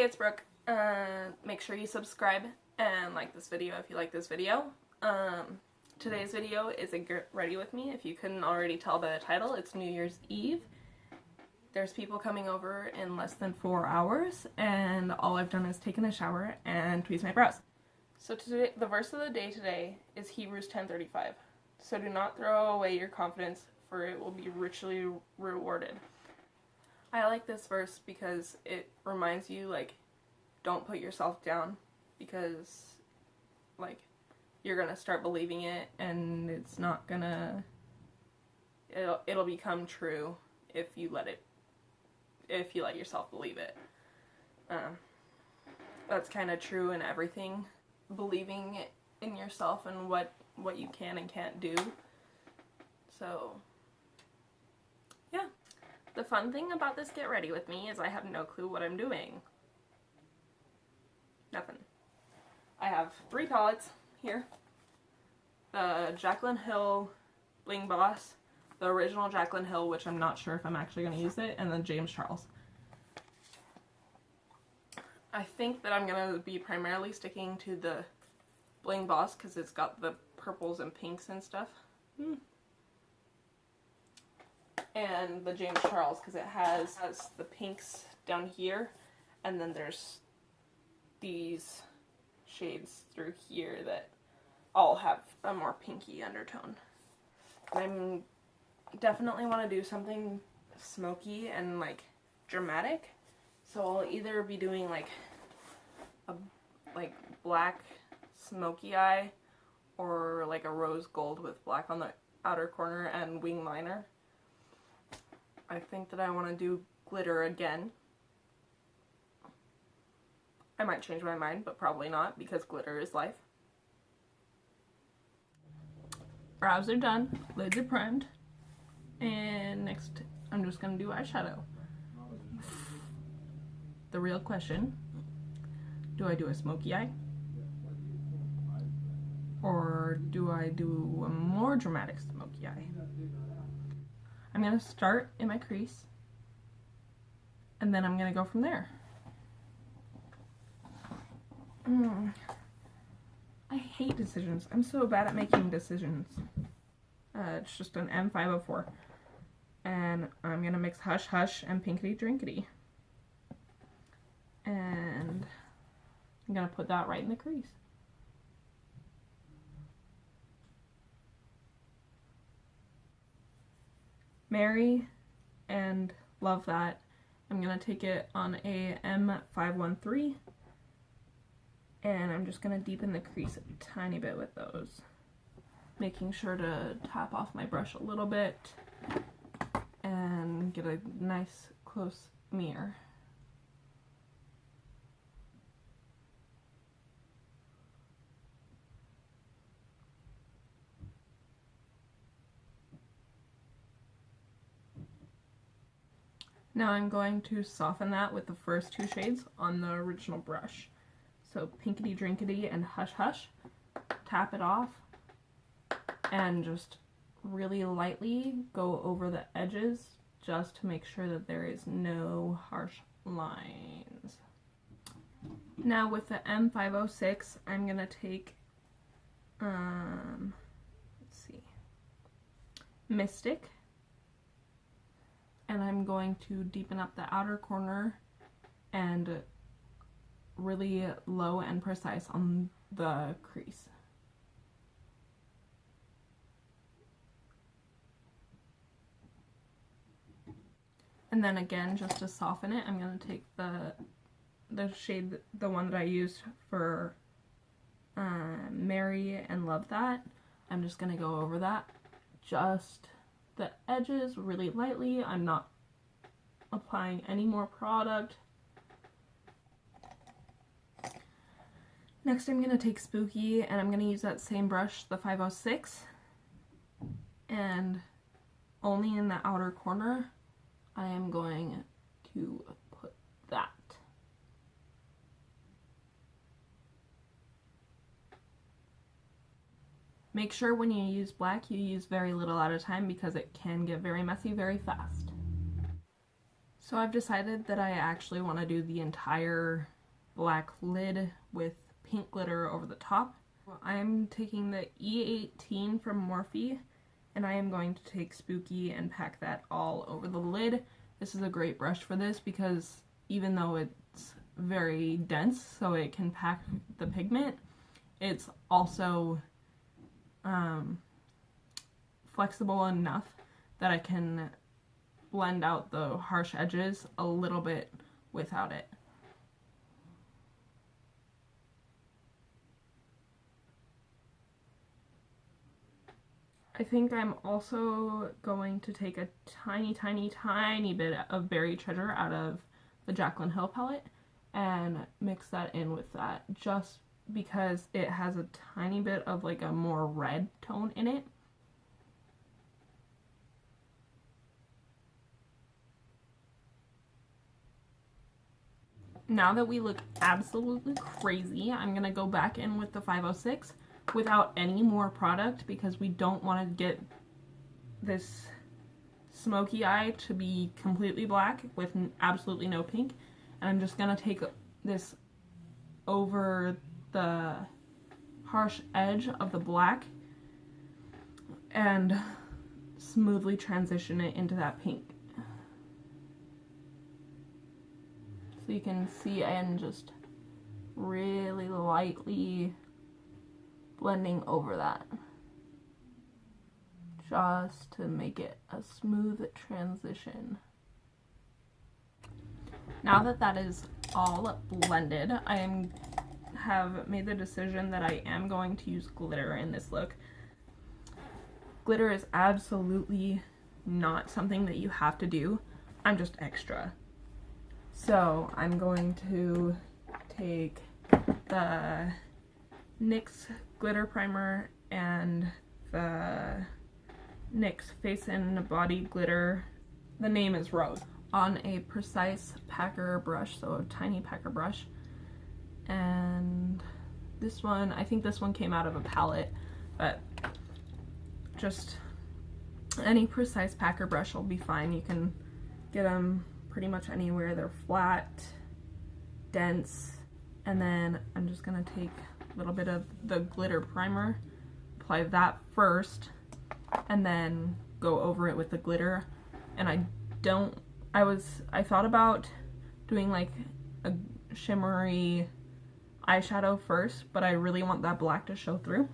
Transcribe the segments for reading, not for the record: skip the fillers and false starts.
it's Brooke. Make sure you subscribe and like this video if you like this video. Today's video is a get ready with me. If you couldn't already tell by the title, it's New Year's Eve. There's people coming over in less than 4 hours, and all I've done is taken a shower and tweezed my brows. So today, the verse of the day today is Hebrews 10:35. So do not throw away your confidence, for it will be richly rewarded. I like this verse because it reminds you, like, don't put yourself down, because, like, you're gonna start believing it, and it's not gonna, it'll become true if you let yourself believe it. That's kind of true in everything, believing in yourself and what you can and can't do. So yeah, the fun thing about this get ready with me is I have no clue what I'm doing. Nothing. I have 3 palettes here. The Jaclyn Hill Bling Boss, the original Jaclyn Hill, which I'm not sure if I'm actually going to use it, and then James Charles. I think that I'm going to be primarily sticking to the Bling Boss because it's got the purples and pinks and stuff. And the James Charles because it has the pinks down here, and then there's these shades through here that all have a more pinky undertone. I definitely want to do something smoky and like dramatic, so I'll either be doing like a black smoky eye, or like a rose gold with black on the outer corner and wing liner. I think that I want to do glitter again. I might change my mind, but probably not, because glitter is life. Brows are done, lids are primed, and next I'm just going to do eyeshadow. The real question, do I do a smoky eye? Or do I do a more dramatic smoky eye? I'm going to start in my crease, and then I'm going to go from there. I hate decisions. I'm so bad at making decisions. It's just an M504. And I'm going to mix Hush Hush and Pinkity Drinkity. And I'm going to put that right in the crease. Marry and Love That. I'm going to take it on a M513. And I'm just going to deepen the crease a tiny bit with those. Making sure to tap off my brush a little bit and get a nice close mirror. Now I'm going to soften that with the first 2 shades on the original brush. So Pinkity Drinkity and Hush Hush. Tap it off and just really lightly go over the edges just to make sure that there is no harsh lines. Now with the M506, I'm going to take, let's see, Mystic, and I'm going to deepen up the outer corner and really low and precise on the crease. And then again, just to soften it, I'm going to take the shade, the one that I used for Marry and Love That. I'm just going to go over that, just the edges really lightly. I'm not applying any more product. Next I'm going to take Spooky, and I'm going to use that same brush, the 506, and only in the outer corner I am going to put that. Make sure when you use black you use very little at a time, because it can get very messy very fast. So I've decided that I actually want to do the entire black lid with pink glitter over the top. I'm taking the E18 from Morphe, and I am going to take Spooky and pack that all over the lid. This is a great brush for this because even though it's very dense, so it can pack the pigment, it's also flexible enough that I can blend out the harsh edges a little bit without it. I think I'm also going to take a tiny bit of Berry Treasure out of the Jaclyn Hill palette and mix that in with that, just because it has a tiny bit of like a more red tone in it. Now that we look absolutely crazy, I'm gonna go back in with the 506 without any more product because we don't want to get this smoky eye to be completely black with absolutely no pink. And I'm just gonna take this over the harsh edge of the black and smoothly transition it into that pink. So you can see I am just really lightly blending over that, just to make it a smooth transition. Now that that is all blended, I have made the decision that I am going to use glitter in this look. Glitter is absolutely not something that you have to do. I'm just extra. So I'm going to take the NYX glitter primer and the NYX Face and Body glitter. The name is Rose. On a precise packer brush, so a tiny packer brush. And this one, I think this one came out of a palette, but just any precise packer brush will be fine. You can get them pretty much anywhere. They're flat, dense, and then I'm just gonna take a little bit of the glitter primer, apply that first, and then go over it with the glitter. And I thought about doing like a shimmery eyeshadow first, but I really want that black to show through.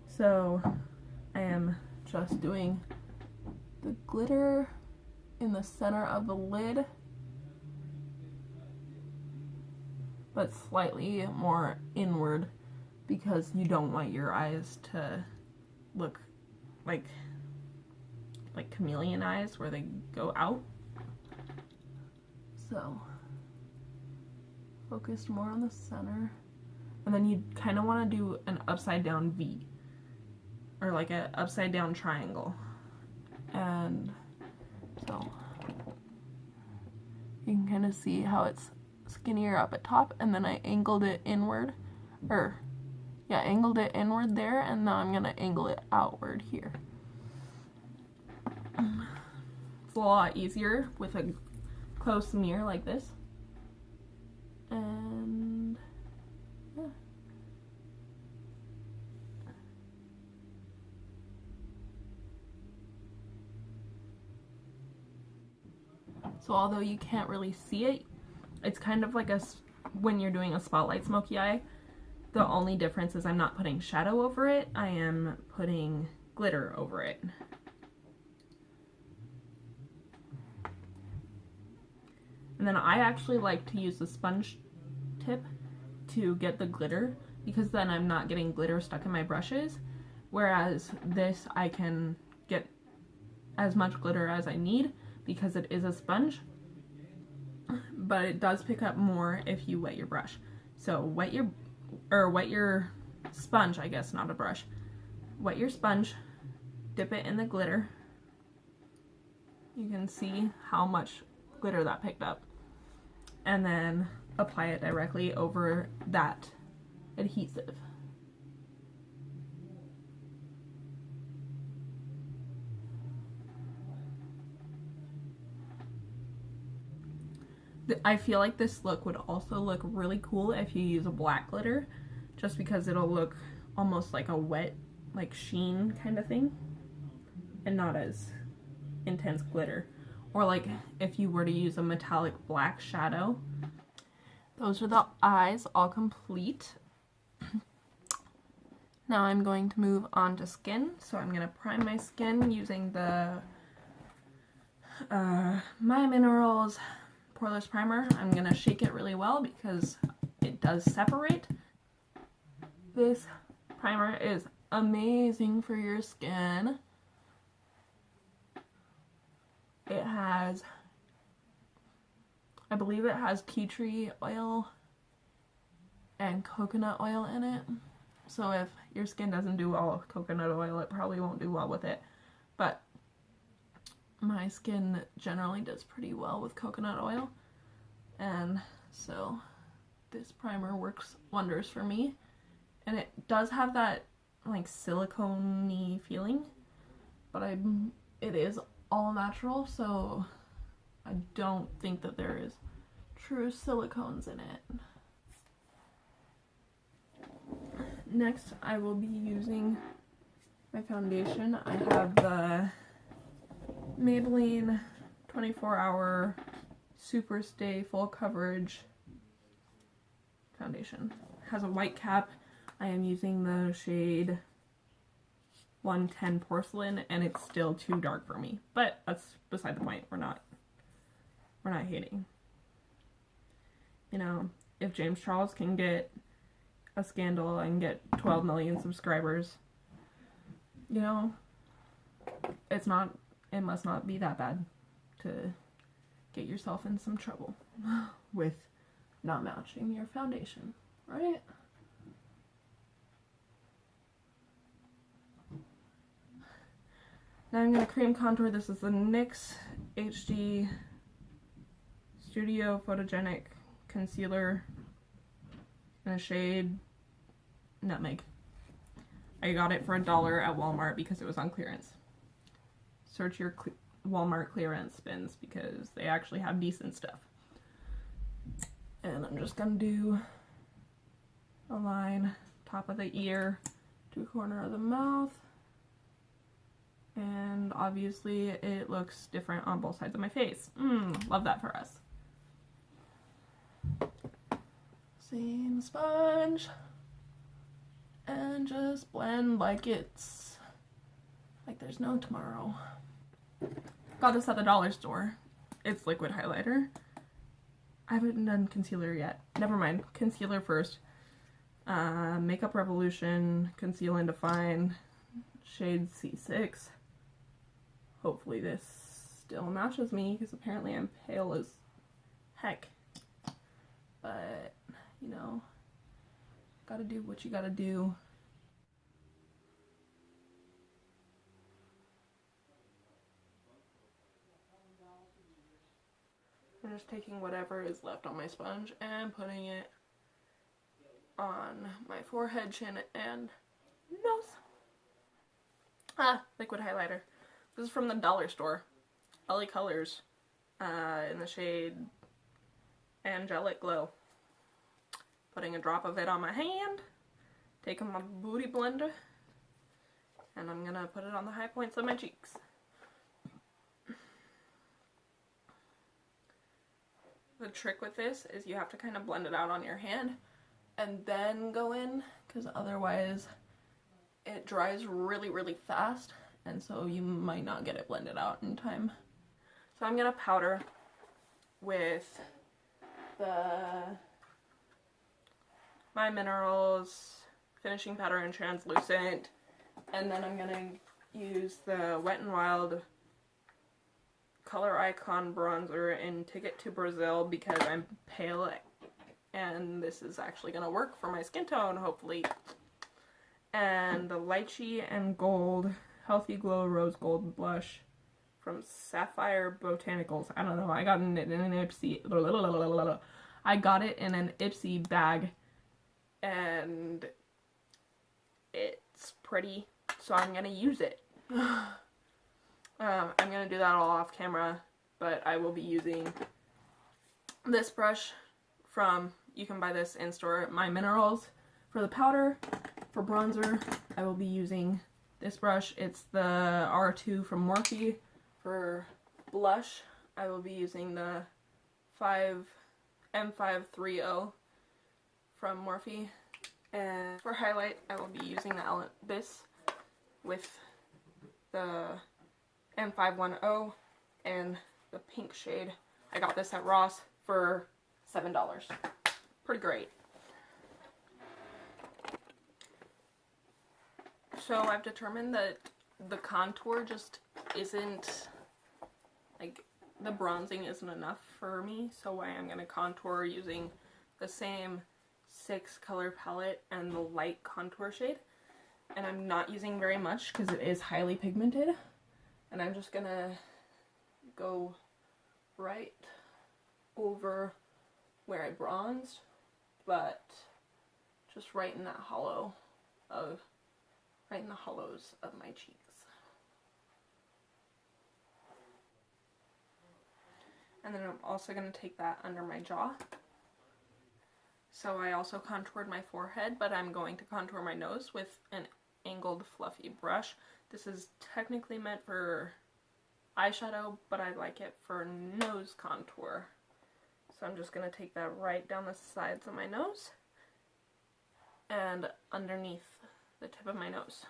So I am just doing the glitter in the center of the lid, but slightly more inward because you don't want your eyes to look like chameleon eyes where they go out. So focus more on the center, and then you kind of want to do an upside down V or like an upside down triangle. And so you can kind of see how it's skinnier up at top, and then I angled it inward, angled it inward there, and now I'm going to angle it outward here. It's a lot easier with a close mirror like this. And yeah. So although you can't really see it, it's kind of like when you're doing a spotlight smoky eye. The only difference is I'm not putting shadow over it, I am putting glitter over it. And then I actually like to use the sponge tip to get the glitter, because then I'm not getting glitter stuck in my brushes, whereas this I can get as much glitter as I need because it is a sponge, but it does pick up more if you wet your brush. So wet your sponge, I guess, not a brush. Wet your sponge, dip it in the glitter. You can see how much glitter that picked up. And then apply it directly over that adhesive. I feel like this look would also look really cool if you use a black glitter, just because it'll look almost like a wet, like sheen kind of thing, and not as intense glitter. Or like if you were to use a metallic black shadow. Those are the eyes all complete. Now I'm going to move on to skin. So I'm going to prime my skin using the My Minerals Poreless Primer. I'm going to shake it really well because it does separate. This primer is amazing for your skin. It has, I believe it has tea tree oil and coconut oil in it. So if your skin doesn't do well with coconut oil, it probably won't do well with it. But my skin generally does pretty well with coconut oil. And so this primer works wonders for me. And it does have that like silicone-y feeling, but it is all natural, so I don't think that there is true silicones in it. Next, I will be using my foundation. I have the Maybelline 24-hour Superstay Full Coverage foundation. It has a white cap. I am using the shade 110 Porcelain, and it's still too dark for me. But that's beside the point. We're not hating. You know, if James Charles can get a scandal and get 12 million subscribers, you know, it must not be that bad to get yourself in some trouble with not matching your foundation, right? Now I'm going to cream contour. This is the NYX HD Studio Photogenic Concealer in a shade Nutmeg. I got it for $1 at Walmart because it was on clearance. Search your Walmart clearance bins because they actually have decent stuff. And I'm just going to do a line, top of the ear to corner of the mouth. And obviously it looks different on both sides of my face. Love that for us. Same sponge. And just blend like there's no tomorrow. Got this at the dollar store. It's liquid highlighter. I haven't done concealer yet. Never mind. Concealer first. Makeup Revolution Conceal and Define shade C6. Hopefully this still matches me because apparently I'm pale as heck. But, you know, gotta do what you gotta do. I'm just taking whatever is left on my sponge and putting it on my forehead, chin, and nose. Liquid highlighter. This is from the dollar store. LA Colors. In the shade Angelic Glow. Putting a drop of it on my hand. Taking my Beauty Blender. And I'm gonna put it on the high points of my cheeks. The trick with this is you have to kind of blend it out on your hand and then go in, because otherwise it dries really, really fast, and so you might not get it blended out in time. So I'm gonna powder with the My Minerals finishing powder in translucent, and then I'm gonna use the Wet n Wild Coloricon bronzer in Ticket to Brazil because I'm pale and this is actually going to work for my skin tone, hopefully. And the Lychee and Gold Healthy Glow Rose Gold blush from Sapphire Botanicals. I don't know, I got it in an Ipsy. I got it in an Ipsy bag and it's pretty, so I'm going to use it. I'm going to do that all off camera, but I will be using this brush from, you can buy this in store, My Minerals. For the powder, for bronzer, I will be using this brush. It's the R2 from Morphe. For blush, I will be using the M530 from Morphe. And for highlight, I will be using this with the M510 and the pink shade. I got this at Ross for $7. Pretty great. So I've determined that the contour just isn't, like, the bronzing isn't enough for me, so I am going to contour using the same 6 color palette and the light contour shade. And I'm not using very much because it is highly pigmented. And I'm just going to go right over where I bronzed, but just right in that hollow of, right in the hollows of my cheeks. And then I'm also going to take that under my jaw. So I also contoured my forehead, but I'm going to contour my nose with an angled fluffy brush. This is technically meant for eyeshadow, but I like it for nose contour. So I'm just going to take that right down the sides of my nose and underneath the tip of my nose.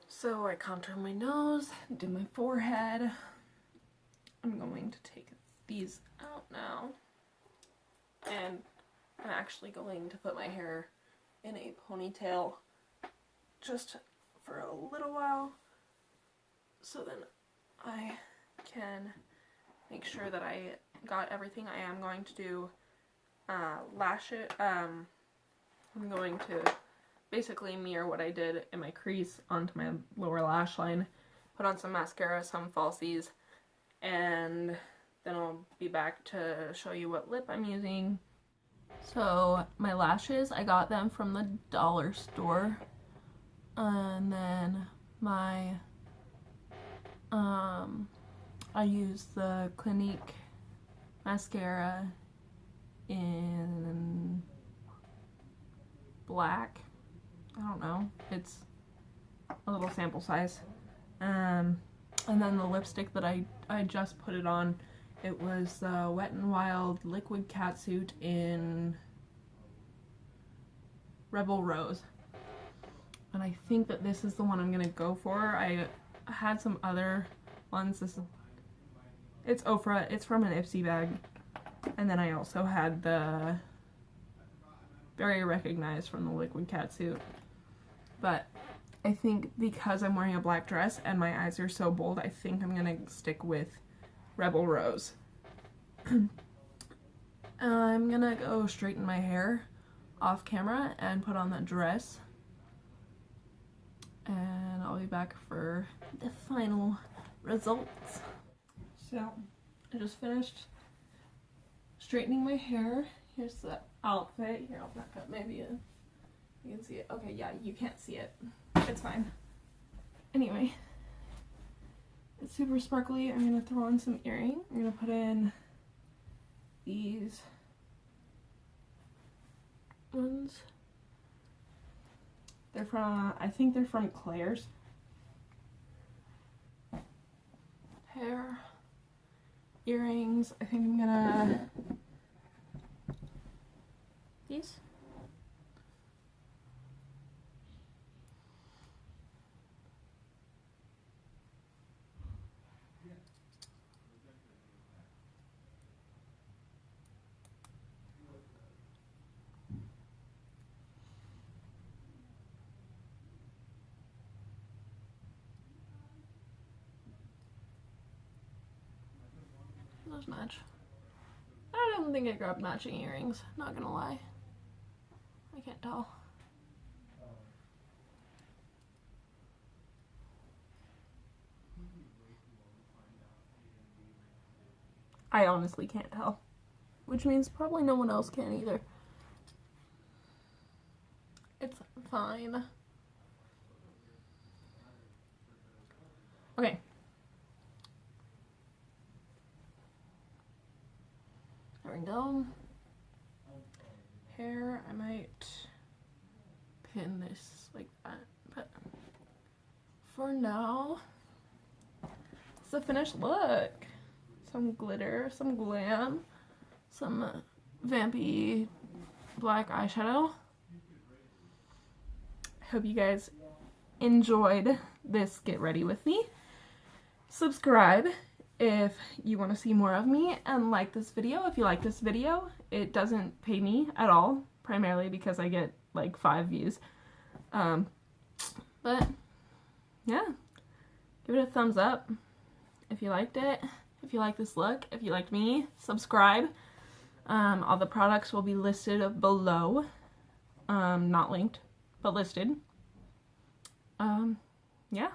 So I contour my nose, do my forehead. I'm going to take these out now, and I'm actually going to put my hair in a ponytail just for a little while, so then I can make sure that I got everything. I am going to do lash it. I'm going to basically mirror what I did in my crease onto my lower lash line, put on some mascara, some falsies, and then I'll be back to show you what lip I'm using. So my lashes, I got them from the dollar store, and then my I used the Clinique mascara in black. I don't know, it's a little sample size. And then the lipstick that I just put it on, it was Wet n Wild Liquid Catsuit in Rebel Rose. And I think that this is the one I'm gonna go for. I had some other ones. It's Ofra, it's from an Ipsy bag. And then I also had the Very Recognized from the Liquid Catsuit. But I think because I'm wearing a black dress and my eyes are so bold, I think I'm gonna stick with Rebel Rose. I'm gonna go straighten my hair off camera and put on that dress, and I'll be back for the final results. So I just finished straightening my hair. Here's the outfit. Here, I'll back up, maybe you can see it. Okay, yeah, you can't see it. It's fine. Anyway, it's super sparkly. I'm gonna throw on some earring. I'm gonna put in these ones. They're from, I think they're from Claire's. Hair, earrings. I think I'm gonna, these. Those match. I don't think I grabbed matching earrings, not gonna lie. I can't tell. I honestly can't tell. Which means probably no one else can either. It's fine. Okay. we go. Hair, I might pin this like that, but for now, it's the finished look. Some glitter, some glam, some vampy black eyeshadow. Hope you guys enjoyed this get ready with me. Subscribe if you want to see more of me, and like this video if you like this video. It doesn't pay me at all, primarily because I get like 5 views. But yeah, give it a thumbs up if you liked it, if you like this look, if you liked me. Subscribe. All the products will be listed below, not linked, but listed. Yeah.